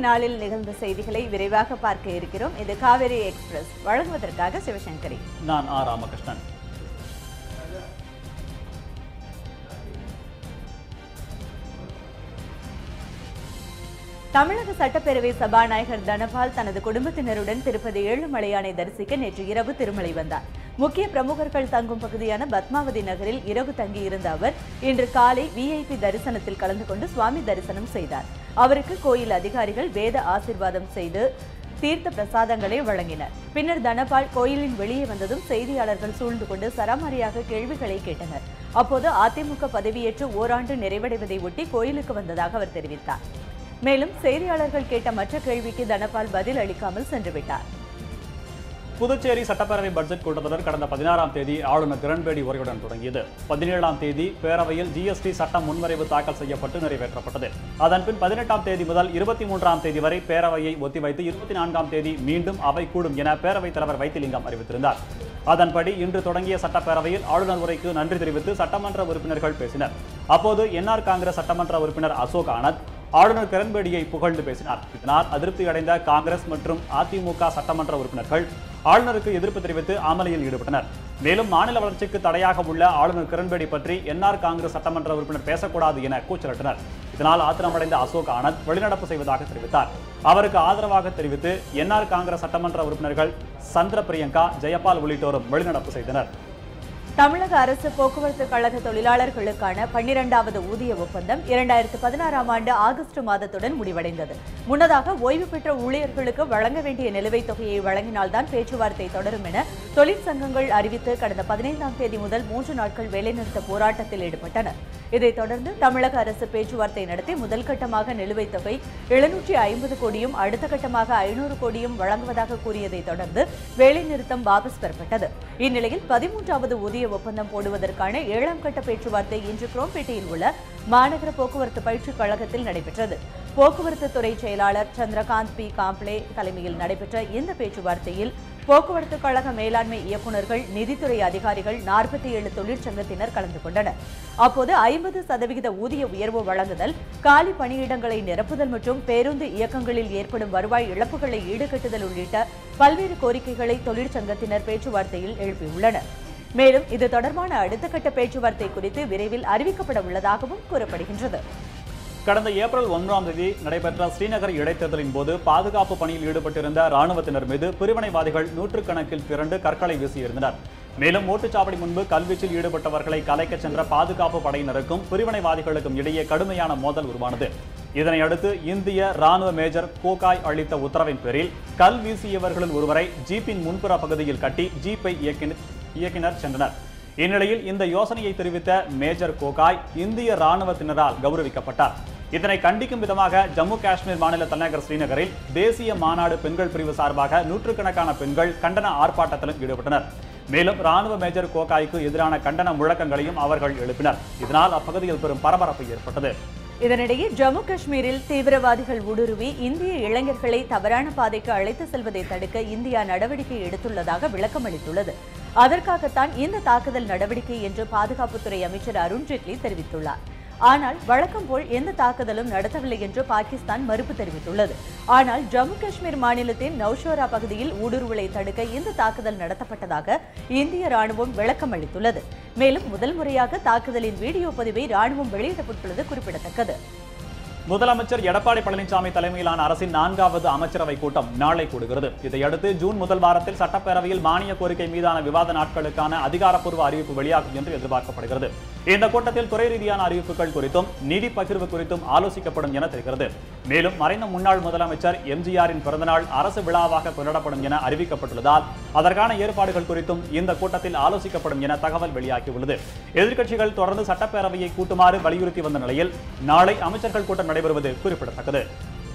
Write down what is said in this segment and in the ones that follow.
நாளில் நிகழ்ந்த செய்திகளை விரைவாக பார்க்க இருக்கிறோம். இது காவேரி எக்ஸ்பிரஸ். வழங்குவதற்காக சிவசங்கரி. நான் ராமகிருஷ்ணன். தமிழக சட்டப்பேரவை சபாநாயகர் தனபால் தனது குடும்பத்தினருடன் திருப்பதி ஏழுமலையானை தரிசிக்க நேற்று இரவு திருமலை வந்தார். முக்கிய பிரமுகர்கள் தங்கும் பகுதியான பத்மாவதி நகரில் இரவு தங்கியிருந்த அவர் இன்று காலை விஐபி தரிசனத்தில் கலந்து கொண்டு சுவாமி தரிசனம் செய்தார். அவருக்கு கோயில் அதிகாரிகள் வேத ஆசீர்வாதம் செய்து தீர்த்த பிரசாதங்களை வழங்கினர். பின்னர் தனபால் கோயிலின் வெளியே வந்ததும் செய்தியாளர்கள் சூழ்ந்து கொண்டு சராமாரியாக கேள்விகளை கேட்டனர். அப்போது அதிமுக பதவியேற்று ஓராண்டு நிறைவடைவதை ஒட்டி கோயிலுக்கு வந்ததாக அவர் தெரிவித்தார். மேலும் செய்தியாளர்கள் கேட்ட மற்ற கேள்விக்கு தனபால் பதில் அளிக்காமல் சென்றுவிட்டார். புதுச்சேரி சட்டப்பேரவை பட்ஜெட் கூட்டத்தொடர் கடந்த 16ஆம் தேதி ஆளுநர் கிரண்பேடி உரையுடன் தொடங்கியது. 17ஆம் தேதி பேரவையில் ஜிஎஸ்டி சட்டம் முன்வரைவு தாக்கல் செய்யப்பட்டு நிறைவேற்றப்பட்டது. அதன்பின் 18ஆம் தேதி முதல் 23ஆம் தேதி வரை பேரவையை ஒத்திவைத்து 24ஆம் தேதி மீண்டும் அவை கூடும் என பேரவைத் தலைவர் வைத்திலிங்கம் அறிவித்திருந்தார். அதன்படி இன்று தொடங்கிய சட்டப்பேரவையில் ஆளுநர் உரைக்கு நன்றி தெரிவித்து சட்டமன்ற உறுப்பினர்கள் பேசினர். அப்போது என்ஆர் காங்கிரஸ் சட்டமன்ற உறுப்பினர் அசோக் ஆனந்த் ஆளுநர் கிரண்பேடியை புகழ்ந்து பேசினார். இதனால் அதிருப்தி அடைந்த காங்கிரஸ் மற்றும் அதிமுக சட்டமன்ற உறுப்பினர்கள் ஆளுநருக்கு எதிர்ப்பு தெரிவித்து அமளியில் ஈடுபட்டனர். மேலும் மாநில வளர்ச்சிக்கு தடையாக உள்ள ஆளுநர் கிரண்பேடி பற்றி என்ஆர் காங்கிரஸ் சட்டமன்ற உறுப்பினர் பேசக்கூடாது என கூச்சலிட்டனர். இதனால் ஆத்திரமடைந்த அசோக் ஆனந்த் வெளிநடப்பு செய்வதாக தெரிவித்தார். அவருக்கு ஆதரவாக தெரிவித்து என்ஆர் காங்கிரஸ் சட்டமன்ற உறுப்பினர்கள் சந்திர பிரியங்கா, ஜெயபால் உள்ளிட்டோரும் வெளிநடப்பு செய்தனர். தமிழக அரசு போக்குவரத்து கழக தொழிலாளர்களுக்கான 12வது ஊதிய ஒப்பந்தம் 2016ஆம் ஆண்டு ஆகஸ்ட் மாதத்துடன் முடிவடைந்தது. முன்னதாக ஓய்வு பெற்ற ஊழியர்களுக்கு வழங்க வேண்டிய நிலுவைத் தொகையை வழங்கினால்தான் பேச்சுவார்த்தை தொடரும் என தொழிற்சங்கங்கள் அறிவித்து கடந்த 15ஆம் தேதி முதல் 3 நாட்கள் வேலைநிறுத்த போராட்டத்தில் ஈடுபட்டனர். இதைத் தொடர்ந்து தமிழக அரசு பேச்சுவார்த்தை நடத்தி முதல் கட்டமாக நிலுவைத் தொகை 750 கோடியும் அடுத்த கட்டமாக 500 கோடியும் வழங்குவதாக கூறியதைத் தொடர்ந்து வேலைநிறுத்தம் வாபஸ் பெறப்பட்டது. இந்நிலையில் 13வது ஊதிய ஒப்பந்தம் போடுவதற்கான 7ஆம் கட்ட பேச்சுவார்த்தை இன்று குரோம்பேட்டையில் உள்ள மாநகர போக்குவரத்து பயிற்சிக் கழகத்தில் நடைபெற்றது. போக்குவரத்து துறை செயலாளர் சந்திரகாந்த் பி காம்ப்ளே தலைமையில் நடைபெற்ற இந்த பேச்சுவார்த்தையில் போக்குவரத்து கழக மேலாண்மை இயக்குநர்கள், நிதித்துறை அதிகாரிகள், 47 தொழிற்சங்கத்தினர் கலந்து கொண்டனர். அப்போது 50% ஊதிய உயர்வு வழங்குதல், காலி பணியிடங்களை நிரப்புதல் மற்றும் பேருந்து இயக்கங்களில் ஏற்படும் வருவாய் இழப்புகளை ஈடுகட்டுதல் உள்ளிட்ட பல்வேறு கோரிக்கைகளை தொழிற்சங்கத்தினர் பேச்சுவார்த்தையில் எழுப்பியுள்ளனர். மேலும் இது தொடர்பான அடுத்த கட்ட பேச்சுவார்த்தை குறித்து விரைவில் அறிவிக்கப்பட உள்ளதாகவும் கூறப்படுகின்றது. கடந்த ஏப்ரல் 1ஆம் தேதி நடைபெற்ற ஸ்ரீநகர் இடைத்தேர்தலின் போது பாதுகாப்பு பணியில் ஈடுபட்டிருந்த ராணுவத்தினர் மீது பிரிவினைவாதிகள் நூற்றுக்கணக்கில் திரண்டு கற்களை வீசியிருந்தனர். மேலும் ஓட்டுச்சாவடி முன்பு கல்வீச்சில் ஈடுபட்டவர்களை கலைக்க சென்ற பாதுகாப்பு படையினருக்கும் பிரிவினைவாதிகளுக்கும் இடையே கடுமையான மோதல் உருவானது. இதனையடுத்து இந்திய ராணுவ மேஜர் கோகாய் அளித்த உத்தரவின் பேரில் கல் வீசியவர்களில் ஒருவரை ஜீப்பின் முன்புற பகுதியில் கட்டி ஜீப்பை இயக்கினர் சென்றனர். இந்நிலையில் இந்த யோசனையை தெரிவித்த மேஜர் கோகாய் இந்திய ராணுவத்தினரால் கௌரவிக்கப்பட்டார். இதனை கண்டிக்கும் விதமாக ஜம்மு காஷ்மீர் மாநில தலைநகர் ஸ்ரீநகரில் தேசிய மாநாடு பெண்கள் பிரிவு சார்பாக நூற்றுக்கணக்கான பெண்கள் கண்டன ஆர்ப்பாட்டத்திலும் ஈடுபட்டனர். மேலும் ராணுவ மேஜர் கோகாய்க்கு எதிரான கண்டன முழக்கங்களையும் அவர்கள் எழுப்பினர். இதனால் அப்பகுதியில் பெரும் பரபரப்பு ஏற்பட்டது. இதனிடையே ஜம்மு காஷ்மீரில் தீவிரவாதிகள் ஊடுருவி இந்திய இளைஞர்களை தவறான பாதைக்கு அழைத்து செல்வதை தடுக்க இந்தியா நடவடிக்கை எடுத்துள்ளதாக விளக்கம் அளித்துள்ளது. அதற்காகத்தான் இந்த தாக்குதல் நடவடிக்கை என்று பாதுகாப்புத்துறை அமைச்சர் அருண் ஜேட்லி தெரிவித்துள்ளார். ஆனால் வழக்கம் போல் எந்த தாக்குதலும் நடத்தவில்லை என்று பாகிஸ்தான் மறுப்பு தெரிவித்துள்ளது. ஆனால் ஜம்மு காஷ்மீர் மாநிலத்தின் நௌஷோரா பகுதியில் ஊடுருவலை தடுக்க இந்த தாக்குதல் நடத்தப்பட்டதாக இந்திய ராணுவம் விளக்கம் அளித்துள்ளது. மேலும் முதல் முறையாக தாக்குதலின் வீடியோ பதிவை ராணுவம் வெளியிடப்பட்டுள்ளது குறிப்பிடத்தக்கது. முதலமைச்சர் எடப்பாடி பழனிசாமி தலைமையிலான அரசின் 4வது அமைச்சரவை கூட்டம் நாளை கூடுகிறது. இதையடுத்து ஜூன் முதல் வாரத்தில் சட்டப்பேரவையில் மானிய கோரிக்கை மீதான விவாத நாட்களுக்கான அதிகாரப்பூர்வ அறிவிப்பு வெளியாகும் என்று எதிர்பார்க்கப்படுகிறது. இந்த கூட்டத்தில் துறை ரீதியான அறிவிப்புகள் குறித்தும் நிதி பகிர்வு குறித்தும் ஆலோசிக்கப்படும் என தெரிகிறது. மேலும் மறைந்த முன்னாள் முதலமைச்சர் எம்ஜிஆரின் பிறந்தநாள் அரசு விழாவாக கொண்டாடப்படும் என அறிவிக்கப்பட்டுள்ளதால் அதற்கான ஏற்பாடுகள் குறித்தும் இந்த கூட்டத்தில் ஆலோசிக்கப்படும் என தகவல் வெளியாகியுள்ளது. எதிர்க்கட்சிகள் தொடர்ந்து சட்டப்பேரவையை கூட்டுமாறு வலியுறுத்தி வந்த நிலையில் நாளை அமைச்சர்கள் கூட்டம் நடைபெறுவது குறிப்பிடத்தக்கது.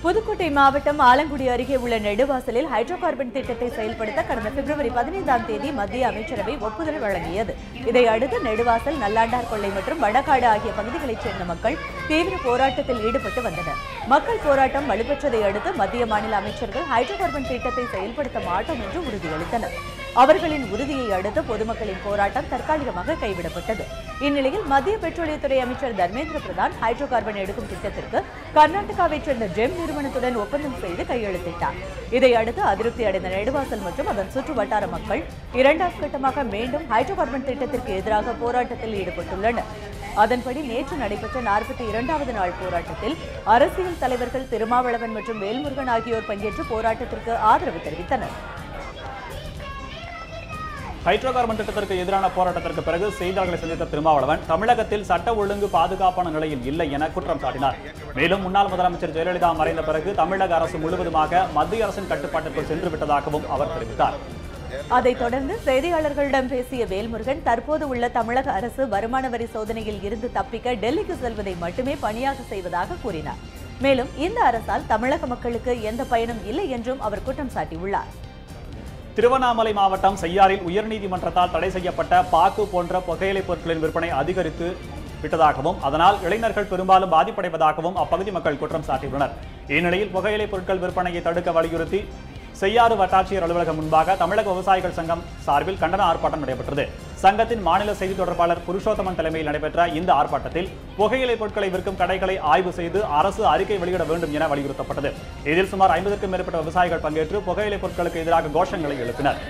புதுக்கோட்டை மாவட்டம் ஆலங்குடி அருகே உள்ள நெடுவாசலில் ஹைட்ரோ கார்பன் திட்டத்தை செயல்படுத்த கடந்த பிப்ரவரி 15ஆம் தேதி மத்திய அமைச்சரவை ஒப்புதல் வழங்கியது. இதையடுத்து நெடுவாசல், நல்லாண்டார் கொள்ளை மற்றும் வடகாடு ஆகிய பகுதிகளைச் சேர்ந்த மக்கள் தீவிர போராட்டத்தில் ஈடுபட்டு வந்தனர். மக்கள் போராட்டம் வலுப்பெற்றதை அடுத்து மத்திய மாநில அமைச்சர்கள் ஹைட்ரோ கார்பன் திட்டத்தை செயல்படுத்த மாட்டோம் என்று உறுதியளித்தனர். அவர்களின் உறுதியை அடுத்து பொதுமக்களின் போராட்டம் தற்காலிகமாக கைவிடப்பட்டது. இந்நிலையில் மத்திய பெட்ரோலியத்துறை அமைச்சர் தர்மேந்திர பிரதான் ஹைட்ரோ கார்பன் எடுக்கும் திட்டத்திற்கு கர்நாடகாவைச் சேர்ந்த ஜெம் நிறுவனத்துடன் ஒப்பந்தம் செய்து கையெழுத்திட்டார். இதையடுத்து அதிருப்தி அடைந்த நெடுவாசல் மற்றும் அதன் சுற்று வட்டார மக்கள் இரண்டாம் கட்டமாக மீண்டும் ஹைட்ரோ கார்பன் திட்டத்திற்கு எதிராக போராட்டத்தில் ஈடுபட்டுள்ளனர். அதன்படி நேற்று நடைபெற்ற 42வது நாள் போராட்டத்தில் அரசியல் தலைவர்கள் திருமாவளவன் மற்றும் வேல்முருகன் ஆகியோர் பங்கேற்று போராட்டத்திற்கு ஆதரவு தெரிவித்தனர். ஹைட்ரோ கார்பன் திட்டத்திற்கு எதிரான போராட்டத்திற்கு பிறகு செய்தியாளர்களை சந்தித்த திருமாவளவன் தமிழகத்தில் சட்ட ஒழுங்கு பாதுகாப்பான நிலையில் இல்லை என குற்றம் சாட்டினார். மேலும் முன்னாள் முதலமைச்சர் ஜெயலலிதா மறைந்த பிறகு தமிழக அரசு முழுவதுமாக மத்திய அரசின் கட்டுப்பாட்டிற்குள் சென்று விட்டதாகவும் அவர் தெரிவித்தார். அதைத் தொடர்ந்து செய்தியாளர்களிடம் பேசிய வேல்முருகன் தற்போது உள்ள தமிழக அரசு வருமான வரி சோதனையில் இருந்து தப்பிக்க டெல்லிக்கு செல்வதை மட்டுமே பணியாக செய்வதாக கூறினார். மேலும் இந்த அரசால் தமிழக மக்களுக்கு எந்த பயனும் இல்லை என்றும் அவர் குற்றம் சாட்டியுள்ளார். திருவண்ணாமலை மாவட்டம் செய்யாறில் உயர்நீதிமன்றத்தால் தடை செய்யப்பட்ட பாக்கு போன்ற புகையிலை பொருட்களின் விற்பனை அதிகரித்து விட்டதாகவும் அதனால் இளைஞர்கள் பெரும்பாலும் பாதிப்படைவதாகவும் அப்பகுதி மக்கள் குற்றம் சாட்டியுள்ளனர். இந்நிலையில் புகையிலை பொருட்கள் விற்பனையை தடுக்க வலியுறுத்தி செய்யாறு வட்டாட்சியர் அலுவலகம் முன்பாக தமிழக விவசாயிகள் சங்கம் சார்பில் கண்டன ஆர்ப்பாட்டம் நடைபெற்றது. சங்கத்தின் மாநில செய்தி தொடர்பாளர் புருஷோத்தமன் தலைமையில் நடைபெற்ற இந்த ஆர்ப்பாட்டத்தில் புகையிலை பொருட்களை விற்கும் கடைகளை ஆய்வு செய்து அரசு அறிக்கை வெளியிட வேண்டும் என வலியுறுத்தப்பட்டது. இதில் சுமார் 50க்கும் மேற்பட்ட விவசாயிகள் பங்கேற்று புகையிலை பொருட்களுக்கு எதிராக கோஷங்களை எழுப்பினர்.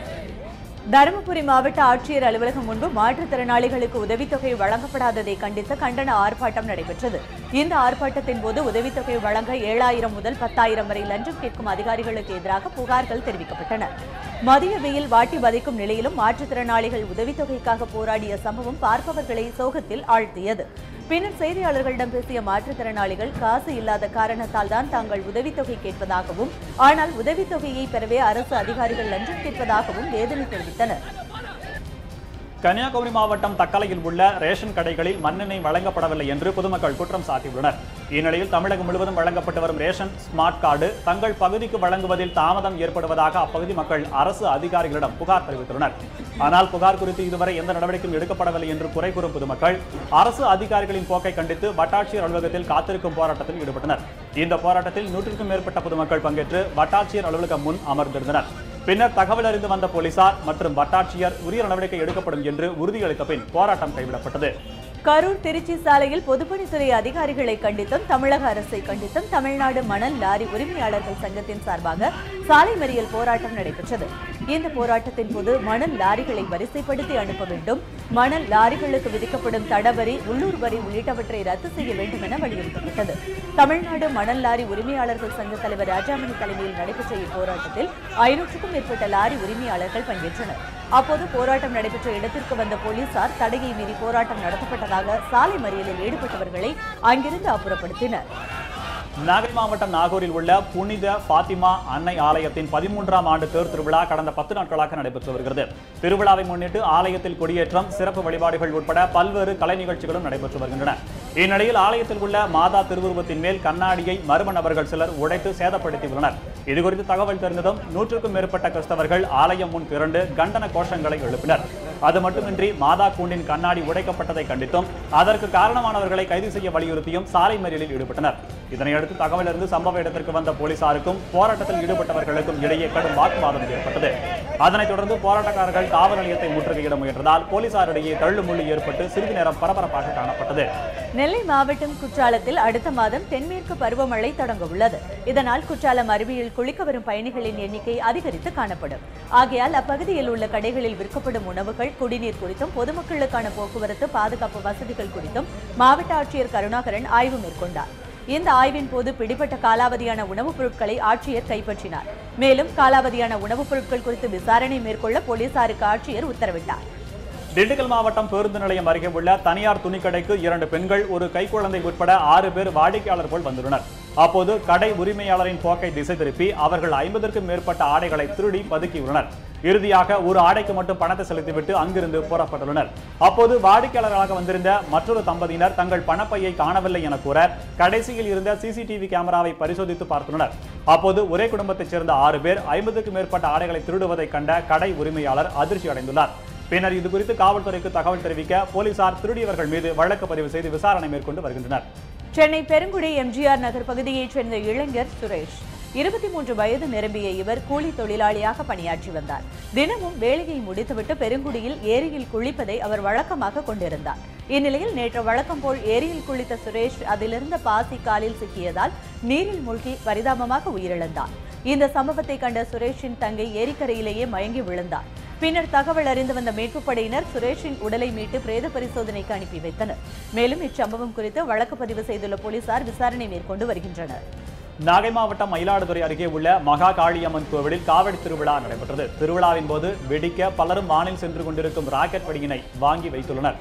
தருமபுரி மாவட்ட ஆட்சியர் அலுவலகம் முன்பு மாற்றுத்திறனாளிகளுக்கு உதவித்தொகை வழங்கப்படாததை கண்டித்து கண்டன ஆர்ப்பாட்டம் நடைபெற்றது. இந்த ஆர்ப்பாட்டத்தின் போது உதவித்தொகை வழங்க 7000 முதல் 10,000 வரை லஞ்சம் கேட்கும் அதிகாரிகளுக்கு எதிராக புகார்கள் தெரிவிக்கப்பட்டன. மதிய வெயில் வாட்டி வதைக்கும் நிலையிலும் மாற்றுத்திறனாளிகள் உதவித்தொகைக்காக போராடிய சம்பவம் பார்ப்பவர்களை சோகத்தில் ஆழ்த்தியது. பின்னர் செய்தியாளர்களிடம் பேசிய மாற்றுத்திறனாளிகள் காசு இல்லாத காரணத்தால் தான் தாங்கள் உதவித்தொகை கேட்பதாகவும் ஆனால் உதவித்தொகையை பெறவே அரசு அதிகாரிகள் லஞ்சம் கேட்பதாகவும் வேதனை தெரிவித்தனர். கன்னியாகுமரி மாவட்டம் தக்கலையில் உள்ள ரேஷன் கடைகளில் மண்ணெண்ணெய் வழங்கப்படவில்லை என்று பொதுமக்கள் குற்றம் சாட்டியுள்ளனர். இந்நிலையில் தமிழகம் முழுவதும் வழங்கப்பட்டு வரும் ரேஷன் ஸ்மார்ட் கார்டு தங்கள் பகுதிக்கு வழங்குவதில் தாமதம் ஏற்படுவதாக அப்பகுதி மக்கள் அரசு அதிகாரிகளிடம் புகார் தெரிவித்துள்ளனர். ஆனால் புகார் குறித்து இதுவரை எந்த நடவடிக்கையும் எடுக்கப்படவில்லை என்று குறை கூறும் பொதுமக்கள் அரசு அதிகாரிகளின் போக்கை கண்டித்து வட்டாட்சியர் அலுவலகத்தில் காத்திருக்கும் போராட்டத்தில் ஈடுபட்டனர். இந்த போராட்டத்தில் 100க்கும் மேற்பட்ட பொதுமக்கள் பங்கேற்று வட்டாட்சியர் அலுவலகம் முன் அமர்ந்திருந்தனர். பின்னர் தகவல் அறிந்து வந்த போலீசார் மற்றும் வட்டாட்சியர் உரிய நடவடிக்கை எடுக்கப்படும் என்று உறுதியளித்த பின் போராட்டம் கைவிடப்பட்டது. கரூர் திருச்சி சாலையில் பொதுப்பணித்துறை அதிகாரிகளை கண்டித்தும் தமிழக அரசை கண்டித்தும் தமிழ்நாடு மணல் லாரி உரிமையாளர்கள் சங்கத்தின் சார்பாக சாலை மறியல் போராட்டம் நடைபெற்றது. இந்த போராட்டத்தின் போது மணல் லாரிகளை வரிசைப்படுத்தி அனுப்ப வேண்டும், மணல் லாரிகளுக்கு விதிக்கப்படும் தடவரி, உள்ளூர் வரி உள்ளிட்டவற்றை ரத்து செய்ய வேண்டும் என வலியுறுத்தப்பட்டது. தமிழ்நாடு மணல் லாரி உரிமையாளர்கள் சங்க தலைவர் ராஜாமணி தலைமையில் நடைபெற்ற இப்போராட்டத்தில் 500க்கும் மேற்பட்ட லாரி உரிமையாளர்கள் பங்கேற்றனர். அப்போது போராட்டம் நடைபெற்ற இடத்திற்கு வந்த போலீசார் தடையை மீறி போராட்டம் நடத்தப்பட்டதாக சாலை மறியலில் ஈடுபட்டவர்களை அங்கிருந்து அப்புறப்படுத்தினர். நாகை மாவட்டம் நாகூரில் உள்ள புனித பாத்திமா அன்னை ஆலயத்தின் 13ஆம் ஆண்டு தேர் திருவிழா கடந்த 10 நாட்களாக நடைபெற்று வருகிறது. திருவிழாவை முன்னிட்டு ஆலயத்தில் கொடியேற்றம், சிறப்பு வழிபாடுகள் உட்பட பல்வேறு கலை நிகழ்ச்சிகளும் நடைபெற்று வருகின்றன. இந்நிலையில் ஆலயத்தில் உள்ள மாதா திருவுருவத்தின் மேல் கண்ணாடியை மர்ம நபர்கள் சிலர் உடைத்து சேதப்படுத்தியுள்ளனர். இதுகுறித்து தகவல் தெரிந்ததும் 100க்கும் மேற்பட்ட கிறிஸ்தவர்கள் ஆலயம் முன் திரண்டு கண்டன கோஷங்களை எழுப்பினர். அது மட்டுமின்றி மாதா கூண்டின் கண்ணாடி உடைக்கப்பட்டதை கண்டித்தும் அதற்கு காரணமானவர்களை கைது செய்ய வலியுறுத்தியும் சாலை மறியலில் ஈடுபட்டனர். இதனையடுத்து தகவல் அறிந்து சம்பவ இடத்திற்கு வந்த போலீசாருக்கும் போராட்டத்தில் ஈடுபட்டவர்களுக்கும் இடையே கடும் வாக்குவாதம் ஏற்பட்டது. அதனைத் தொடர்ந்து போராட்டக்காரர்கள் காவல் நிலையத்தை முற்றுகையிட முயன்றதால் போலீசாரிடையே தள்ளுமுள்ளு ஏற்பட்டு சிறிது நேரம் பரபரப்பாக காணப்பட்டது. நெல்லை மாவட்டம் குற்றாலத்தில் அடுத்த மாதம் தென்மேற்கு பருவமழை தொடங்க உள்ளது. இதனால் குற்றாலம் அருவியில் குளிக்க வரும் பயணிகளின் எண்ணிக்கை அதிகரித்து காணப்படும். ஆகையால் அப்பகுதியில் உள்ள கடைகளில் விற்கப்படும் உணவுகள், குடிநீர் குறித்தும் பொதுமக்களுக்கான போக்குவரத்து பாதுகாப்பு வசதிகள் குறித்தும் மாவட்ட ஆட்சியர் கருணாகரன் ஆய்வு மேற்கொண்டார். இந்த ஆய்வின் போது பிடிபட்ட காலாவதியான உணவுப் பொருட்களை ஆட்சியர் கைப்பற்றினார். மேலும் காலாவதியான உணவுப் பொருட்கள் குறித்து விசாரணை மேற்கொள்ள போலீசாருக்கு ஆட்சியர் உத்தரவிட்டார். திண்டுக்கல் மாவட்டம் பேருந்து நிலையம் அருகே உள்ள தனியார் துணிக்கடைக்கு 2 பெண்கள், ஒரு கைக்குழந்தை உட்பட 6 பேர் வாடிக்கையாளர் போல் வந்துள்ளனர். அப்போது கடை உரிமையாளரின் போக்கை திசை திருப்பி அவர்கள் 50க்கும் மேற்பட்ட ஆடைகளை திருடி பதுக்கியுள்ளனர். இறுதியாக ஒரு ஆடைக்கு மட்டும் பணத்தை செலுத்திவிட்டு அங்கிருந்து புறப்பட்டுள்ளனர். அப்போது வாடிக்கையாளராக வந்திருந்த மற்றொரு தம்பதியினர் தங்கள் பணப்பையை காணவில்லை என கூற கடைசியில் இருந்த சிசிடிவி கேமராவை பரிசோதித்து பார்த்துள்ளனர். அப்போது ஒரே குடும்பத்தைச் சேர்ந்த 6 பேர் 50க்கும் மேற்பட்ட ஆடைகளை திருடுவதை கண்ட கடை உரிமையாளர் அதிர்ச்சி அடைந்துள்ளார். பின்னர் இதுகுறித்து காவல்துறைக்கு தகவல் தெரிவிக்க போலீசார் திருடியவர்கள் மீது வழக்கு பதிவு செய்து விசாரணை மேற்கொண்டு வருகின்றனர். சென்னை பெருங்குடி எம்ஜிஆர் நகர் பகுதியைச் சேர்ந்த இளைஞர் சுரேஷ் 23 வயது நிரம்பிய இவர் கூலி தொழிலாளியாக பணியாற்றி வந்தார். தினமும் வேலையை முடித்துவிட்டு பெருங்குடியில் ஏரியில் குளிப்பதை அவர் வழக்கமாக கொண்டிருந்தார். இந்நிலையில் நேற்று வழக்கம் போல் ஏரியில் குளித்த சுரேஷ் அதிலிருந்த பாசி காலில் சிக்கியதால் நீரில் மூழ்கி பரிதாபமாக உயிரிழந்தார். இந்த சம்பவத்தை கண்ட சுரேஷின் தங்கை ஏரிக்கரையிலேயே மயங்கி விழுந்தார். பின்னர் தகவல் அறிந்து வந்த மீட்புப் படையினர் சுரேஷின் உடலை மீட்டு பிரேத பரிசோதனைக்கு அனுப்பி வைத்தனர். மேலும் இச்சம்பவம் குறித்து வழக்கு பதிவு செய்துள்ள போலீசார் விசாரணை மேற்கொண்டு வருகின்றனர். நாகை மாவட்டம் மயிலாடுதுறை அருகே உள்ள மகா காளியம்மன் கோவிலில் காவடி திருவிழா நடைபெற்றது. திருவிழாவின் போது வெடிக்க பலரும் வானில் சென்று கொண்டிருக்கும் ராக்கெட் வெடியினை வாங்கி வைத்துள்ளனர்.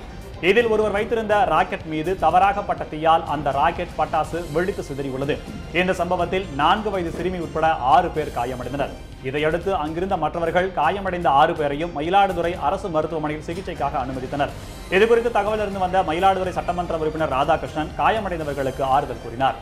இதில் ஒருவர் வைத்திருந்த ராக்கெட் மீது தவறாக பட்ட தீயால் அந்த ராக்கெட் பட்டாசு வெடித்து சிதறியுள்ளது. இந்த சம்பவத்தில் 4 வயது சிறுமி உட்பட 6 பேர் காயமடைந்தனர். இதையடுத்து அங்கிருந்த மற்றவர்கள் காயமடைந்த 6 பேரையும் மயிலாடுதுறை அரசு மருத்துவமனையில் சிகிச்சைக்காக அனுமதித்தனர். இதுகுறித்து தகவல் இருந்து வந்த மயிலாடுதுறை சட்டமன்ற உறுப்பினர் ராதாகிருஷ்ணன் காயமடைந்தவர்களுக்கு ஆறுதல் கூறினார்.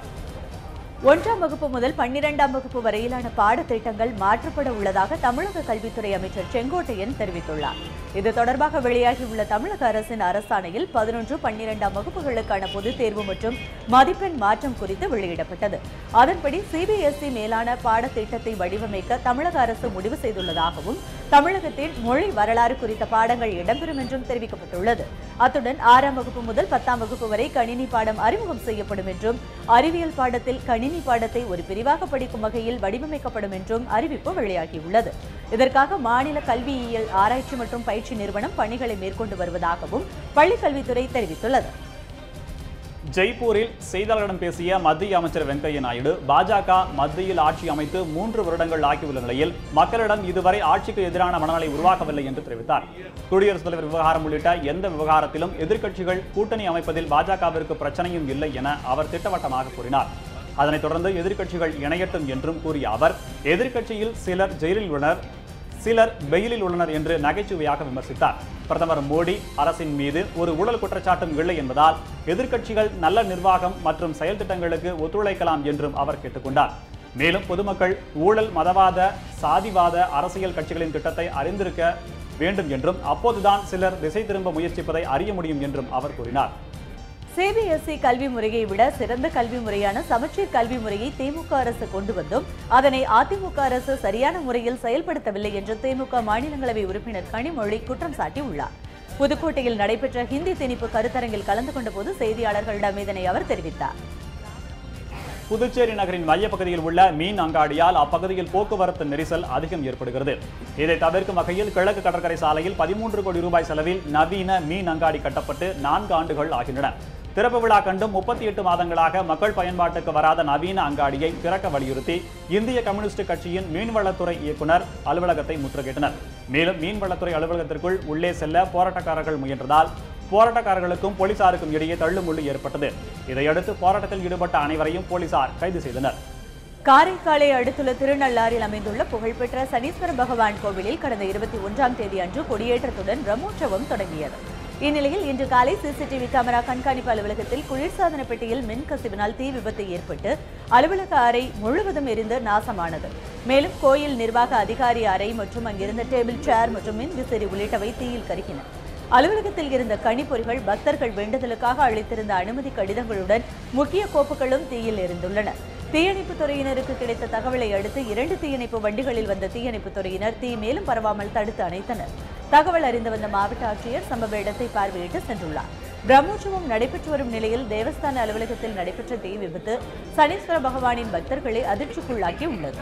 1ஆம் வகுப்பு முதல் 12ஆம் வகுப்பு வரையிலான பாடத்திட்டங்கள் மாற்றப்பட உள்ளதாக தமிழக கல்வித்துறை அமைச்சர் செங்கோட்டையன் தெரிவித்துள்ளார். இது தொடர்பாக வெளியாகியுள்ள தமிழக அரசின் அரசாணையில் 11, 12ஆம் வகுப்புகளுக்கான பொதுத் தேர்வு மற்றும் மதிப்பெண் மாற்றம் குறித்து வெளியிடப்பட்டது. அதன்படி சிபிஎஸ்இ மேலான பாடத்திட்டத்தை வடிவமைக்க தமிழக அரசு முடிவு செய்துள்ளதாகவும் தமிழகத்தின் மொழி வரலாறு குறித்த பாடங்கள் இடம்பெறும் என்றும் தெரிவிக்கப்பட்டுள்ளது. அத்துடன் 6ஆம் வகுப்பு முதல் 10ஆம் வகுப்பு வரை கணினி பாடம் அறிமுகம் செய்யப்படும் என்றும் அறிவியல் பாடத்தில் கணினி பாடத்தை ஒரு பிரிவாக படிக்கும் வகையில் வடிவமைக்கப்படும் என்றும் அறிவிப்பு வெளியாகியுள்ளது. இதற்காக மாநில கல்வியியல் ஆராய்ச்சி மற்றும் பயிற்சி நிறுவனம் பணிகளை மேற்கொண்டு வருவதாகவும் பள்ளிக்கல்வித்துறை தெரிவித்துள்ளது. ஜெய்ப்பூரில் செய்தியாளர்களிடம் பேசிய மத்திய அமைச்சர் வெங்கையா நாயுடு, பாஜக மத்தியில் ஆட்சி அமைத்து 3 வருடங்கள் ஆகியுள்ள நிலையில் மக்களிடம் இதுவரை ஆட்சிக்கு எதிரான மனநிலை உருவாக்கவில்லை என்று தெரிவித்தார். குடியரசுத் தலைவர் விவகாரம் உள்ளிட்ட எந்த விவகாரத்திலும் எதிர்க்கட்சிகள் கூட்டணி அமைப்பதில் பாஜகவிற்கு பிரச்சனையும் இல்லை என அவர் திட்டவட்டமாக கூறினார். அதனைத் தொடர்ந்து எதிர்க்கட்சிகள் இணையட்டும் என்றும் கூறிய அவர், எதிர்க்கட்சியில் சிலர் ஜெயிலில் உள்ளனர், சிலர் பெயிலில் உள்ளனர் என்று நகைச்சுவையாக விமர்சித்தார். பிரதமர் மோடி அரசின் மீது ஒரு ஊழல் குற்றச்சாட்டும் இல்லை என்பதால் எதிர்க்கட்சிகள் நல்ல நிர்வாகம் மற்றும் செயல் திட்டங்களுக்கு ஒத்துழைக்கலாம் என்றும் அவர் கேட்டுக்கொண்டார். மேலும் பொதுமக்கள் ஊழல், மதவாத, சாதிவாத அரசியல் கட்சிகளின் திட்டத்தை அறிந்திருக்க வேண்டும் என்றும் அப்போதுதான் சிலர் திசை திரும்ப முயற்சிப்பதை அறிய முடியும் என்றும் அவர் கூறினார். சிபிஎஸ்இ கல்வி முறையை விட சிறந்த கல்வி முறையான சமச்சீர் கல்வி முறையை திமுக அரசு கொண்டு வந்தும் அதனை அதிமுக அரசு சரியான முறையில் செயல்படுத்தவில்லை என்று திமுக மாநிலங்களவை உறுப்பினர் கனிமொழி குற்றம் சாட்டியுள்ளார். புதுக்கோட்டையில் நடைபெற்ற ஹிந்தி திணிப்பு கருத்தரங்கில் கலந்து கொண்ட போது செய்தியாளர்களிடம் இதனை அவர் தெரிவித்தார். புதுச்சேரி நகரின் மையப்பகுதியில் உள்ள மீன் அங்காடியால் அப்பகுதியில் போக்குவரத்து நெரிசல் அதிகம் ஏற்படுகிறது. இதை தவிர்க்கும் வகையில் கிழக்கு கடற்கரை சாலையில் 13 கோடி ரூபாய் செலவில் நவீன மீன் அங்காடி கட்டப்பட்டு 4 ஆண்டுகள் ஆகின்றன. திறப்பு விழா கண்டும் 38 மாதங்களாக மக்கள் பயன்பாட்டுக்கு வராத நவீன அங்காடியை திறக்க வலியுறுத்தி இந்திய கம்யூனிஸ்ட் கட்சியின் மீன்வளத்துறை இயக்குநர் அலுவலகத்தை முற்றுகையிட்டனர். மேலும் மீன்வளத்துறை அலுவலகத்திற்குள் உள்ளே செல்ல போராட்டக்காரர்கள் முயன்றதால் போராட்டக்காரர்களுக்கும் போலீசாருக்கும் இடையே தள்ளுமுள்ளு ஏற்பட்டது. இதையடுத்து போராட்டத்தில் ஈடுபட்ட அனைவரையும் போலீசார் கைது செய்தனர். காரைக்காலை அடுத்துள்ள திருநள்ளாறில் அமைந்துள்ள புகழ்பெற்ற சனீஸ்வர பகவான் கோவிலில் கடந்த 21ஆம் தேதி அன்று கொடியேற்றத்துடன் பிரம்மோற்சவம் தொடங்கியது. இந்நிலையில் இன்று காலை சிசிடிவி கேமரா கண்காணிப்பு அலுவலகத்தில் குளிர்சாதன பெட்டியில் மின்கசிவினால் தீ விபத்து ஏற்பட்டு அலுவலக அறை முழுவதும் எரிந்து நாசமானது. மேலும் கோயில் நிர்வாக அதிகாரி அறை மற்றும் அங்கிருந்த டேபிள், சேர் மற்றும் மின் விசிறி உள்ளிட்டவை தீயில் கருகின. அலுவலகத்தில் இருந்த கணிப்பொறிகள், பக்தர்கள் வேண்டுதலுக்காக அளித்திருந்த அனுமதி கடிதங்களுடன் முக்கிய கோப்புகளும் தீயில் எரிந்துள்ளன. தீயணைப்புத் துறையினருக்கு கிடைத்த தகவலை அடுத்து 2 தீயணைப்பு வண்டிகளில் வந்த தீயணைப்புத் துறையினர் தீ மேலும் பரவாமல் தடுத்து அணைத்தனர். தகவல் அறிந்து வந்த மாவட்ட ஆட்சியர் சம்பவ இடத்தை பார்வையிட்டு சென்றுள்ளார். பிரம்மோற்சவம் நடைபெற்று வரும் நிலையில் தேவஸ்தான அலுவலகத்தில் நடைபெற்ற தீ விபத்து சனீஸ்வர பகவானின் பக்தர்களை அதிர்ச்சிக்குள்ளாக்கி உள்ளது.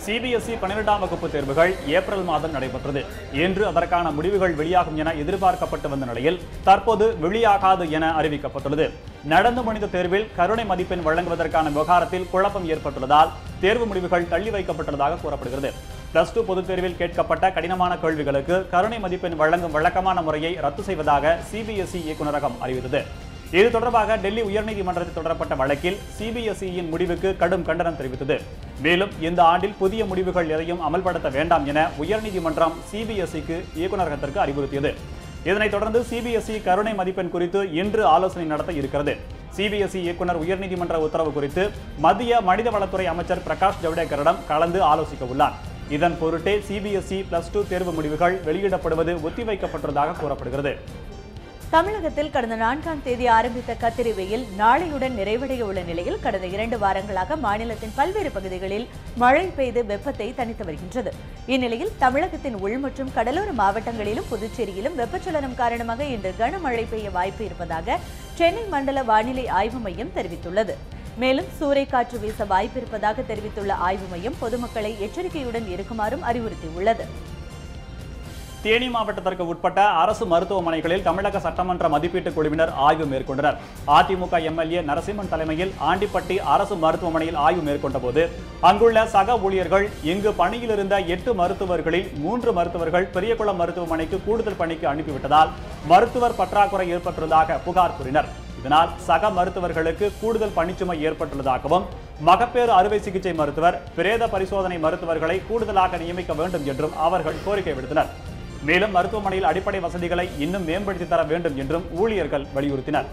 சிபிஎஸ்இ 12ஆம் வகுப்பு தேர்வுகள் ஏப்ரல் மாதம் நடைபெற்றது. இன்று அதற்கான முடிவுகள் வெளியாகும் என எதிர்பார்க்கப்பட்டு வந்த நிலையில் தற்போது வெளியாகாது என அறிவிக்கப்பட்டுள்ளது. நடந்து முடிந்த தேர்வில் கருணை மதிப்பெண் வழங்குவதற்கான விவகாரத்தில் குழப்பம் ஏற்பட்டுள்ளதால் தேர்வு முடிவுகள் தள்ளி வைக்கப்பட்டுள்ளதாக கூறப்படுகிறது. +2 பொதுத் தேர்வில் கேட்கப்பட்ட கடினமான கேள்விகளுக்கு கருணை மதிப்பெண் வழங்கும் வழக்கமான முறையை ரத்து செய்வதாக சிபிஎஸ்இ இயக்குநரகம் அறிவித்தது. இது தொடர்பாக டெல்லி உயர்நீதிமன்றத்தில் தொடரப்பட்ட வழக்கில் சிபிஎஸ்இயின் முடிவுக்கு கடும் கண்டனம் தெரிவித்தது. மேலும் இந்த ஆண்டில் புதிய முடிவுகள் எதையும் அமல்படுத்த வேண்டாம் என உயர்நீதிமன்றம் சிபிஎஸ்இக்கு இயக்குநரகத்திற்கு அறிவுறுத்தியது. இதனைத் தொடர்ந்து சிபிஎஸ்இ கருணை மதிப்பெண் குறித்து இன்று ஆலோசனை நடத்த இருக்கிறது. சிபிஎஸ்இ இயக்குநர் உயர்நீதிமன்ற உத்தரவு குறித்து மத்திய மனிதவளத்துறை அமைச்சர் பிரகாஷ் ஜவடேகரிடம் கலந்து ஆலோசிக்க உள்ளார். இதன் பொருட்டே சிபிஎஸ்இ +2 தேர்வு முடிவுகள் வெளியிடப்படுவது ஒத்திவைக்கப்பட்டுள்ளதாக கூறப்படுகிறது. தமிழகத்தில் கடந்த 4ஆம் தேதி ஆரம்பித்த கத்திரி வெயில் நாளையுடன் நிறைவடைய உள்ள நிலையில் கடந்த 2 வாரங்களாக மாநிலத்தின் பல்வேறு பகுதிகளில் மழை பெய்து வெப்பத்தை தணித்து வருகின்றது. இந்நிலையில் தமிழகத்தின் உள் மற்றும் கடலோர மாவட்டங்களிலும் புதுச்சேரியிலும் வெப்பச்சலனம் காரணமாக இன்று கனமழை பெய்ய வாய்ப்பு இருப்பதாக சென்னை மண்டல வானிலை ஆய்வு மையம் தெரிவித்துள்ளது. மேலும் சூறைக்காற்று வீச வாய்ப்பிருப்பதாக தெரிவித்துள்ள ஆய்வு மையம் பொதுமக்களை எச்சரிக்கையுடன் இருக்குமாறும் அறிவுறுத்தியுள்ளது. தேனி மாவட்டத்திற்கு உட்பட்ட அரசு மருத்துவமனைகளில் தமிழக சட்டமன்ற மதிப்பீட்டுக் குழுவினர் ஆய்வு மேற்கொண்டனர். அதிமுக எம்எல்ஏ நரசிம்மன் தலைமையில் ஆண்டிப்பட்டி அரசு மருத்துவமனையில் ஆய்வு மேற்கொண்ட போது அங்குள்ள சக ஊழியர்கள் இங்கு பணியில் இருந்த 8 மருத்துவர்களில் 3 மருத்துவர்கள் பெரியகுளம் மருத்துவமனைக்கு கூடுதல் பணிக்கு அனுப்பிவிட்டதால் மருத்துவர் பற்றாக்குறை ஏற்பட்டுள்ளதாக புகார் கூறினர். இதனால் சக மருத்துவர்களுக்கு கூடுதல் பணிச்சுமை ஏற்பட்டுள்ளதாகவும் மகப்பேறு அறுவை சிகிச்சை மருத்துவர், பிரேத பரிசோதனை மருத்துவர்களை கூடுதலாக நியமிக்க வேண்டும் என்றும் அவர்கள் கோரிக்கை விடுத்தனர். மேலும் மருத்துவமனையில் அடிப்படை வசதிகளை இன்னும் மேம்படுத்தி தர வேண்டும் என்றும் ஊழியர்கள் வலியுறுத்தினர்.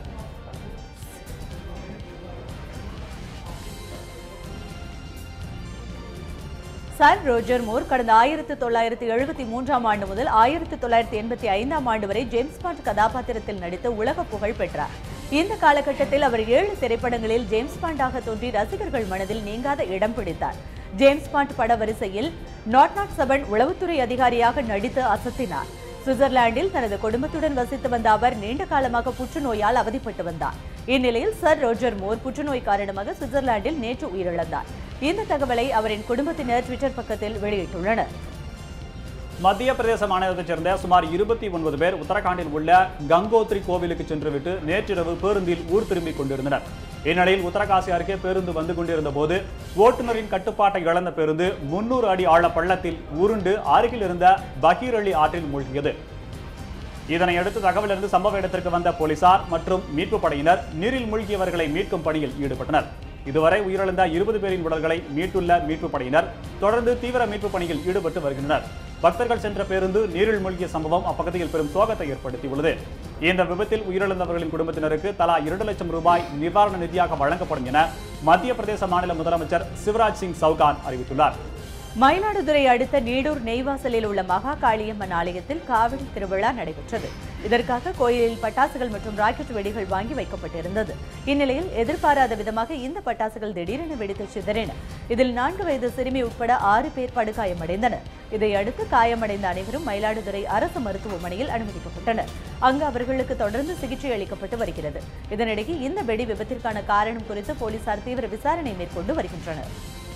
சர் ரோஜர் மூர் கடந்த 1973ஆம் ஆண்டு முதல் 1985ஆம் ஆண்டு வரை ஜேம்ஸ் பாண்ட் கதாபாத்திரத்தில் நடித்து உலக புகழ் பெற்றார். இந்த காலகட்டத்தில் அவர் 7 திரைப்படங்களில் ஜேம்ஸ் பாண்டாக தோன்றி ரசிகர்கள் மனதில் நீங்காத இடம் பிடித்தார். ஜேம்ஸ் பாண்ட் பட வரிசையில் 007 உளவுத்துறை அதிகாரியாக நடித்து அசத்தினார். சுவிட்சர்லாந்தில் தனது குடும்பத்துடன் வசித்து வந்த அவர் நீண்ட காலமாக புற்றுநோயால் அவதிப்பட்டு வந்தார். இந்நிலையில் சர் ரோஜர் மூர் புற்றுநோய் காரணமாக சுவிட்சர்லாந்தில் நேற்று உயிரிழந்தார். இந்த தகவலை அவரின் குடும்பத்தினர் ட்விட்டர் பக்கத்தில் வெளியிட்டுள்ளனர். மத்திய பிரதேச மாநிலத்தைச் சேர்ந்த சுமார் 29 பேர் உத்தரகாண்டில் உள்ள கங்கோத்ரி கோவிலுக்கு சென்றுவிட்டு நேற்றிரவு பேருந்தில் ஊர் திரும்பிக் கொண்டிருந்தனர். இந்நிலையில் உத்தரகாசி அருகே பேருந்து வந்து கொண்டிருந்த போது ஓட்டுநரின் கட்டுப்பாட்டை இழந்த பேருந்து 300 அடி ஆழ பள்ளத்தில் உருண்டு அருகில் இருந்த பகீரளி ஆற்றில் மூழ்கியது. இதனையடுத்து தகவலிருந்து சம்பவ இடத்திற்கு வந்த போலீசார் மற்றும் மீட்பு படையினர் நீரில் மூழ்கியவர்களை மீட்கும் பணியில் ஈடுபட்டனர். இதுவரை உயிரிழந்த 20 பேரின் உடல்களை மீட்டுள்ள மீட்பு படையினர் தொடர்ந்து தீவிர மீட்பு பணியில் ஈடுபட்டு வருகின்றனர். பக்தர்கள் சென்ற பேருந்து நீரில் மூழ்கிய சம்பவம் அப்பகுதியில் பெரும் சோகத்தை ஏற்படுத்தியுள்ளது. இந்த விபத்தில் உயிரிழந்தவர்களின் குடும்பத்தினருக்கு தலா 2 லட்சம் ரூபாய் நிவாரண நிதியாக வழங்கப்படும் என மத்திய பிரதேச மாநில முதலமைச்சர் சிவராஜ் சிங் சௌகான் அறிவித்துள்ளார். மயிலாடுதுறை அடுத்த நீடூர் நெய்வாசலில் உள்ள மகா காளியம்மன் ஆலயத்தில் காவடி திருவிழா நடைபெற்றது. இதற்காக கோயிலில் பட்டாசுகள் மற்றும் ராக்கெட் வெடிகள் வாங்கி வைக்கப்பட்டிருந்தது. இந்நிலையில் எதிர்பாராத விதமாக இந்த பட்டாசுகள் திடீரென வெடித்து சிதறின. இதில் 4 வயது சிறுமி உட்பட 6 பேர் படுகாயமடைந்தனர். இதையடுத்து காயமடைந்த அனைவரும் மயிலாடுதுறை அரசு மருத்துவமனையில் அனுமதிக்கப்பட்டனர். அங்கு அவர்களுக்கு தொடர்ந்து சிகிச்சை அளிக்கப்பட்டு வருகிறது. இதனிடையே இந்த வெடி விபத்திற்கான காரணம் குறித்து போலீசார் தீவிர விசாரணை மேற்கொண்டு வருகின்றனர்.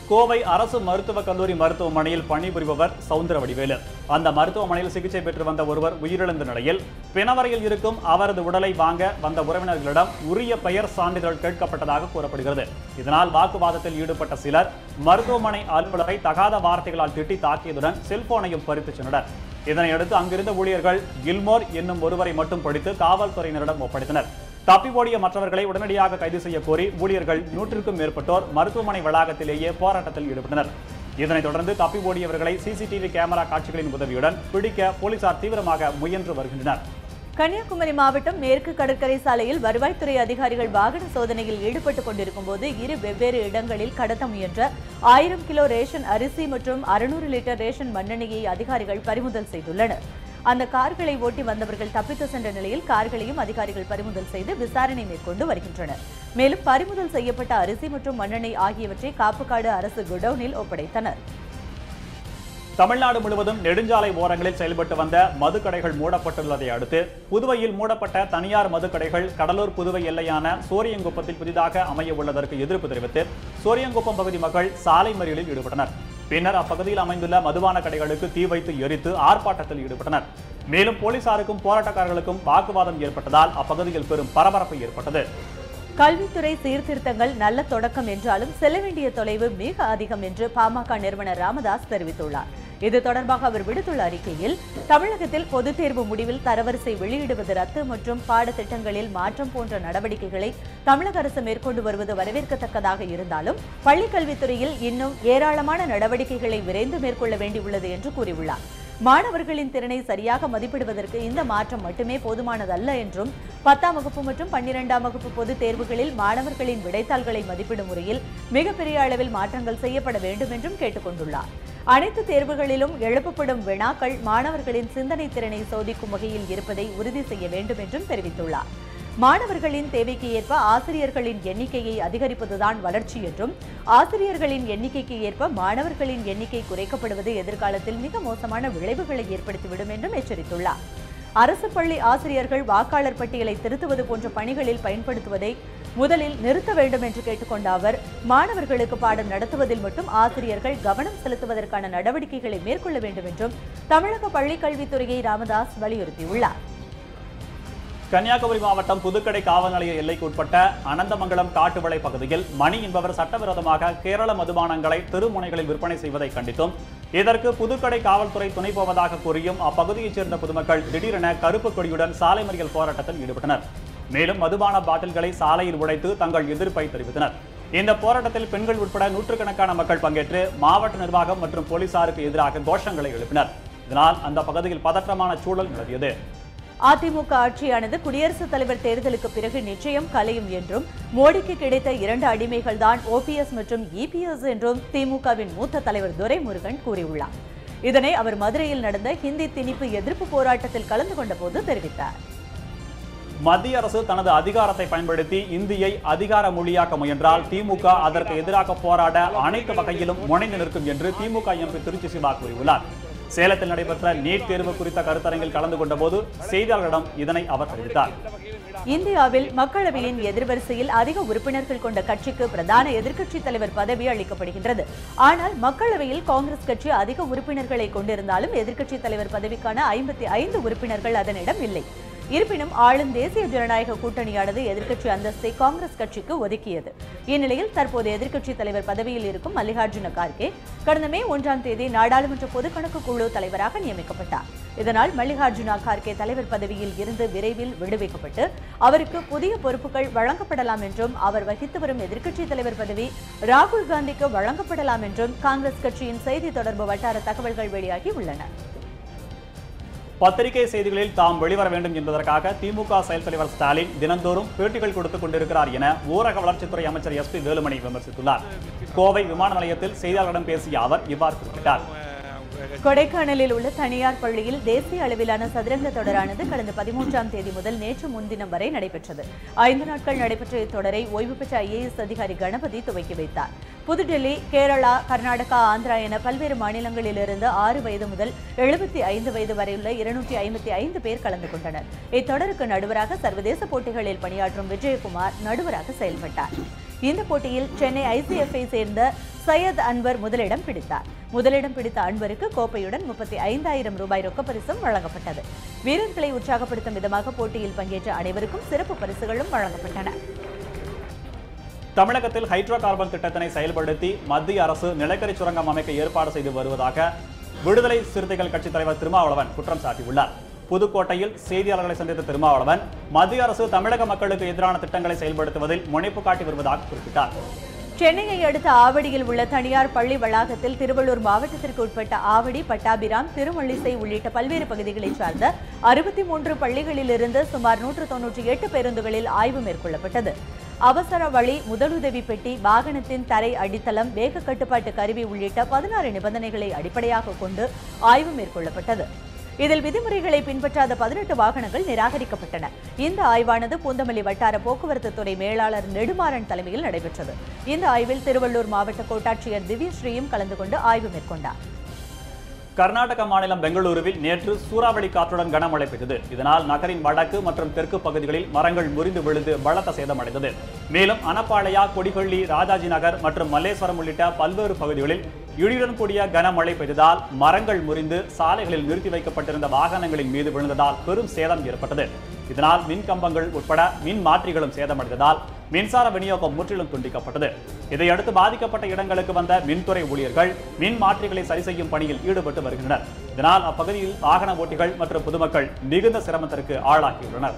கோவை அரசு மருத்துவக் கல்லூரி மருத்துவமனையில் பணிபுரிபவர் சவுந்தரவடிவேலு. அந்த மருத்துவமனையில் சிகிச்சை பெற்று வந்த ஒருவர் உயிரிழந்த நிலையில் பிணவரையில் இருக்கும் அவரது உடலை வாங்க வந்த உறவினர்களிடம் உரிய பெயர் சான்றிதழ் கேட்கப்பட்டதாக கூறப்படுகிறது. இதனால் வாக்குவாதத்தில் ஈடுபட்ட சிலர் மருத்துவமனை அலுவலரை தகாத வார்த்தைகளால் திட்டி தாக்கியதுடன் செல்போனையும் பறித்து சென்றனர். இதனையடுத்து அங்கிருந்த ஊழியர்கள் கில்மோர் என்னும் ஒருவரை மட்டும் பிடித்து காவல்துறையினரிடம் ஒப்படைத்தனர். தப்பி ஓடிய மற்றவர்களை உடனடியாக கைது செய்ய கோரி ஊழியர்கள் 100க்கும் மேற்பட்டோர் மருத்துவமனை வளாகத்திலேயே போராட்டத்தில் ஈடுபட்டனர். இதனைத் தொடர்ந்து தப்பி ஓடியவர்களை சிசிடிவி கேமரா காட்சிகளின் உதவியுடன் பிடிக்க போலீசார் தீவிரமாக முயன்று வருகின்றனர். கன்னியாகுமரி மாவட்டம் மேற்கு கடற்கரை சாலையில் வருவாய்த்துறை அதிகாரிகள் வாகன சோதனையில் ஈடுபட்டுக் கொண்டிருக்கும் போது 2 வெவ்வேறு இடங்களில் கடத்த முயன்ற 1000 கிலோ ரேஷன் அரிசி மற்றும் 600 லிட்டர் ரேஷன் மண்ணெண்ணெயை அதிகாரிகள் பறிமுதல் செய்துள்ளனர். அந்த கார்களை ஓட்டி வந்தவர்கள் தப்பித்து சென்ற நிலையில் கார்களையும் அதிகாரிகள் பறிமுதல் செய்து விசாரணை மேற்கொண்டு வருகின்றனர். மேலும் பறிமுதல் செய்யப்பட்ட அரிசி மற்றும் மண்ணெண்ணெய் ஆகியவற்றை காப்புக்காடு அரசு குடோனில் ஒப்படைத்தனர். தமிழ்நாடு முழுவதும் நெடுஞ்சாலை ஓரங்களில் செயல்பட்டு வந்த மதுக்கடைகள் மூடப்பட்டுள்ளதை அடுத்து புதுவையில் மூடப்பட்ட தனியார் மதுக்கடைகள் கடலூர் புதுவை எல்லையான சோரியங்குப்பத்தில் புதிதாக அமைய உள்ளதற்கு எதிர்ப்பு தெரிவித்து சோரியங்குப்பம் பகுதி மக்கள் சாலை மறியலில் ஈடுபட்டனர். பின்னர் அப்பகுதியில் அமைந்துள்ள மதுபான கடைகளுக்கு தீ வைத்து எரித்து ஆர்ப்பாட்டத்தில் ஈடுபட்டனர். மேலும் போலீசாருக்கும் போராட்டக்காரர்களுக்கும் வாக்குவாதம் ஏற்பட்டதால் அப்பகுதியில் பெரும் பரபரப்பு ஏற்பட்டது. கல்வித்துறை சீர்திருத்தங்கள் நல்ல தொடக்கம் என்றாலும் செல்ல வேண்டிய தொலைவு மிக அதிகம் என்று பாமக நிறுவனர் ராமதாஸ் தெரிவித்துள்ளார். இது தொடர்பாக அவர் விடுத்துள்ள அறிக்கையில் தமிழகத்தில் பொதுத் தேர்வு முடிவில் தரவரிசை வெளியிடுவது ரத்து மற்றும் பாடத்திட்டங்களில் மாற்றம் போன்ற நடவடிக்கைகளை தமிழக அரசு மேற்கொண்டு வருவது வரவேற்கத்தக்கதாக இருந்தாலும் பள்ளிக்கல்வித்துறையில் இன்னும் ஏராளமான நடவடிக்கைகளை விரைந்து மேற்கொள்ள வேண்டியுள்ளது என்று கூறியுள்ளார். மாணவர்களின் திறனை சரியாக மதிப்பிடுவதற்கு இந்த மாற்றம் மட்டுமே போதுமானதல்ல என்றும் 10ஆம் வகுப்பு மற்றும் 12ஆம் வகுப்பு பொதுத் தேர்வுகளில் மாணவர்களின் விடைத்தாள்களை மதிப்பிடும் முறையில் மிகப்பெரிய அளவில் மாற்றங்கள் செய்யப்பட வேண்டும் என்றும் கேட்டுக் கொண்டுள்ளார். அனைத்து தேர்வுகளிலும் எழுப்பப்படும் வினாக்கள் மாணவர்களின் சிந்தனை திறனை சோதிக்கும் வகையில் இருப்பதை உறுதி செய்ய வேண்டும் என்றும் தெரிவித்துள்ளார். மாணவர்களின் தேவைக்கு ஏற்ப ஆசிரியர்களின் எண்ணிக்கையை அதிகரிப்பதுதான் வளர்ச்சி என்றும், ஆசிரியர்களின் எண்ணிக்கைக்கு ஏற்ப மாணவர்களின் எண்ணிக்கை குறைக்கப்படுவது எதிர்காலத்தில் மிக மோசமான விளைவுகளை ஏற்படுத்திவிடும் என்றும் எச்சரித்துள்ளார். அரசு பள்ளி ஆசிரியர்கள் வாக்காளர் பட்டியலை திருத்துவது போன்ற பணிகளில் பயன்படுத்துவதை முதலில் நிறுத்த வேண்டும் என்று கேட்டுக்கொண்ட அவர், மாணவர்களுக்கு பாடம் நடத்துவதில் மட்டும் ஆசிரியர்கள் கவனம் செலுத்துவதற்கான நடவடிக்கைகளை மேற்கொள்ள வேண்டும் என்றும் தமிழக பள்ளிக்கல்வித்துறையை ராமதாஸ் வலியுறுத்தியுள்ளார். கன்னியாகுமரி மாவட்டம் புதுக்கடை காவல் நிலைய எல்லைக்கு உட்பட்ட அனந்தமங்கலம் காட்டுவளை பகுதியில் மணி என்பவர் சட்டவிரோதமாக கேரள மதுபானங்களை தெருமுனைகளில் விற்பனை செய்வதை கண்டித்தும், இதற்கு புதுக்கடை காவல்துறை துணை போவதாக கூறியும் அப்பகுதியைச் சேர்ந்த பொதுமக்கள் திடீரென கருப்பு கொடியுடன் சாலை மறியல் போராட்டத்தில் ஈடுபட்டனர். மேலும் மதுபான பாட்டில்களை சாலையில் உடைத்து தங்கள் எதிர்ப்பை தெரிவித்தனர். இந்த போராட்டத்தில் பெண்கள் உட்பட நூற்றுக்கணக்கான மக்கள் பங்கேற்று மாவட்ட நிர்வாகம் மற்றும் போலீசாருக்கு எதிராக கோஷங்களை எழுப்பினர். இதனால் அந்த பகுதியில் பதற்றமான சூழல் நிலவியது. அதிமுக ஆட்சியானது குடியரசுத் தலைவர் தேர்தலுக்கு பிறகு நிச்சயம் கலையும் என்றும், மோடிக்கு கிடைத்த 2 அடிமைகள் தான் ஓபிஎஸ் மற்றும் இபிஎஸ் என்றும் திமுகவின் மூத்த தலைவர் துரைமுருகன் கூறியுள்ளார். இதனை அவர் மதுரையில் நடந்த ஹிந்தி திணிப்பு எதிர்ப்பு போராட்டத்தில் கலந்து கொண்ட போது தெரிவித்தார். மத்திய அரசு தனது அதிகாரத்தை பயன்படுத்தி இந்தியை அதிகார மொழியாக்க முயன்றால் திமுக அதற்கு எதிராக போராட அனைத்து வகையிலும் முனைந்து நிற்கும் என்று திமுக எம்பி திருச்சி சிவா கூறியுள்ளார். சேலத்தில் நடைபெற்ற நீட் தேர்வு குறித்த கருத்தரங்கில் கலந்து கொண்ட போது செய்தியாளர்களிடம் இதனை அவர் தெரிவித்தார். இந்தியாவில் மக்களவையின் எதிர்வரிசையில் அதிக உறுப்பினர்கள் கொண்ட கட்சிக்கு பிரதான எதிர்க்கட்சித் தலைவர் பதவி அளிக்கப்படுகின்றது. ஆனால் மக்களவையில் காங்கிரஸ் கட்சி அதிக உறுப்பினர்களை கொண்டிருந்தாலும் எதிர்க்கட்சித் தலைவர் பதவிக்கான 55 உறுப்பினர்கள் அதனிடம் இல்லை. இருப்பினும் ஆளும் தேசிய ஜனநாயக கூட்டணியானது எதிர்க்கட்சி அந்தஸ்தை காங்கிரஸ் கட்சிக்கு ஒதுக்கியது. இந்நிலையில் தற்போது எதிர்க்கட்சித் தலைவர் பதவியில் இருக்கும் மல்லிகார்ஜுன கார்கே கடந்த மே 1ஆம் தேதி நாடாளுமன்ற பொதுக்கணக்கு குழு தலைவராக நியமிக்கப்பட்டார். இதனால் மல்லிகார்ஜுன கார்கே தலைவர் பதவியில் இருந்து விரைவில் விடுவிக்கப்பட்டு அவருக்கு புதிய பொறுப்புகள் வழங்கப்படலாம் என்றும், அவர் வகித்து வரும் எதிர்க்கட்சித் தலைவர் பதவி ராகுல் காந்திக்கு வழங்கப்படலாம் என்றும் காங்கிரஸ் கட்சியின் செய்தி தொடர்பு வட்டார தகவல்கள் வெளியாகி உள்ளன. பத்திரிகை செய்திகளில் தாம் வெளிவர வேண்டும் என்பதற்காக திமுக செயல் தலைவர் ஸ்டாலின் தினந்தோறும் பேட்டிகள் கொடுத்துக் கொண்டிருக்கிறார் என ஊரக வளர்ச்சித்துறை அமைச்சர் SP வேலுமணி விமர்சித்துள்ளார். கோவை விமான நிலையத்தில் செய்தியாளர்களிடம் பேசிய அவர் இவ்வாறு குறிப்பிட்டார். கொடைக்கானலில் உள்ள தனியார் பள்ளியில் தேசிய அளவிலான சதுரங்க தொடரானது கடந்த 13ஆம் தேதி முதல் நேற்று முன்தினம் வரை நடைபெற்றது. 5 நாட்கள் நடைபெற்ற இத்தொடரை ஓய்வு பெற்ற IAS அதிகாரி கணபதி துவக்கி வைத்தார். புதுடெல்லி, கேரளா, கர்நாடகா, ஆந்திரா என பல்வேறு மாநிலங்களிலிருந்து 6 வயது முதல் 75 வயது வரையுள்ள 255 பேர் கலந்து கொண்டனர். இத்தொடருக்கு நடுவராக சர்வதேச போட்டிகளில் பணியாற்றும் விஜயகுமார் நடுவராக செயல்பட்டார். இந்த போட்டியில் சென்னை ICF-ஐ சேர்ந்த சையத் அன்வர் முதலிடம் பிடித்தார். முதலிடம் பிடித்த அன்வருக்கு கோப்பையுடன் 35,000 ரூபாய் ரொக்க பரிசும் வழங்கப்பட்டது. வீரர்களை உற்சாகப்படுத்தும் விதமாக போட்டியில் பங்கேற்ற அனைவருக்கும் சிறப்பு பரிசுகளும் வழங்கப்பட்டன. தமிழகத்தில் ஹைட்ரோ கார்பன் திட்டத்தினை செயல்படுத்தி மத்திய அரசு நிலக்கரி சுரங்கம் அமைக்க ஏற்பாடு செய்து வருவதாக விடுதலை சிறுத்தைகள் கட்சித் தலைவர் திருமாவளவன் குற்றம் சாட்டியுள்ளார். புதுக்கோட்டையில் செய்தியாளர்களை சந்தித்த திருமாவளவன் மத்திய அரசு தமிழக மக்களுக்கு எதிரான திட்டங்களை செயல்படுத்துவதில் முனைப்பு காட்டி வருவதாக குறிப்பிட்டார். சென்னையை அடுத்த ஆவடியில் உள்ள தனியார் பள்ளி வளாகத்தில் திருவள்ளூர் மாவட்டத்திற்கு உட்பட்ட ஆவடி, பட்டாபிராம், திருமல்லிசை உள்ளிட்ட பல்வேறு பகுதிகளைச் சார்ந்த 63 பள்ளிகளிலிருந்து சுமார் 198 பேருந்துகளில் ஆய்வு மேற்கொள்ளப்பட்டது. அவசர வழி, முதலுதவி பெட்டி, வாகனத்தின் தரை அடித்தளம், வேக கட்டுப்பாட்டு கருவி உள்ளிட்ட 16 நிபந்தனைகளை அடிப்படையாக கொண்டு ஆய்வு மேற்கொள்ளப்பட்டது. இதில் விதிமுறைகளை பின்பற்றாத 18 வாகனங்கள் நிராகரிக்கப்பட்டன. இந்த ஆய்வானது பூந்தமல்லி வட்டார போக்குவரத்து துறை மேலாளர் நெடுமாறன் தலைமையில் நடைபெற்றது. இந்த ஆய்வில் திருவள்ளூர் மாவட்ட கோட்டாட்சியர் திவ்யஸ்ரீயும் கலந்து கொண்டு ஆய்வு மேற்கொண்டார். கர்நாடக மாநிலம் பெங்களூருவில் நேற்று சூறாவளி காற்றுடன் கனமழை பெய்தது. இதனால் நகரின் வடக்கு மற்றும் தெற்கு பகுதிகளில் மரங்கள் முறிந்து விழுந்து பலத்த சேதமடைந்தது. மேலும் அனப்பாளையா, கொடிப்பள்ளி, ராஜாஜி நகர் மற்றும் மல்லேஸ்வரம் உள்ளிட்ட பல்வேறு பகுதிகளில் இடியுடன் கூடிய கனமழை பெய்ததால் மரங்கள் முறிந்து சாலைகளில் நிறுத்தி வைக்கப்பட்டிருந்த வாகனங்களின் மீது விழுந்ததால் பெரும் சேதம் ஏற்பட்டது. இதனால் மின் கம்பங்கள் உட்பட மின் மாற்றிகளும் சேதமடைந்ததால் மின்சார விநியோகம் முற்றிலும் துண்டிக்கப்பட்டது. இதையடுத்து பாதிக்கப்பட்ட இடங்களுக்கு வந்த மின்துறை ஊழியர்கள் மின் மாற்றிகளை சரி செய்யும் பணியில் ஈடுபட்டு வருகின்றனர். இதனால் அப்பகுதியில் வாகன ஓட்டிகள் மற்றும் பொதுமக்கள் மிகுந்த சிரமத்திற்கு ஆளாகியுள்ளனர்.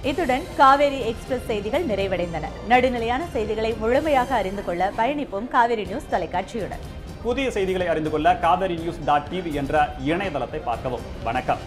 இத்துடன் காவேரி எக்ஸ்பிரஸ் செய்திகள் நிறைவடைந்தன. நடுநிலையான செய்திகளை முழுமையாக அறிந்து கொள்ள பயணிப்போம் காவேரி நியூஸ் தொலைக்காட்சியுடன். புதிய செய்திகளை அறிந்து கொள்ள kaverininews.tv என்ற இணையதளத்தை பார்க்கவும். வணக்கம்.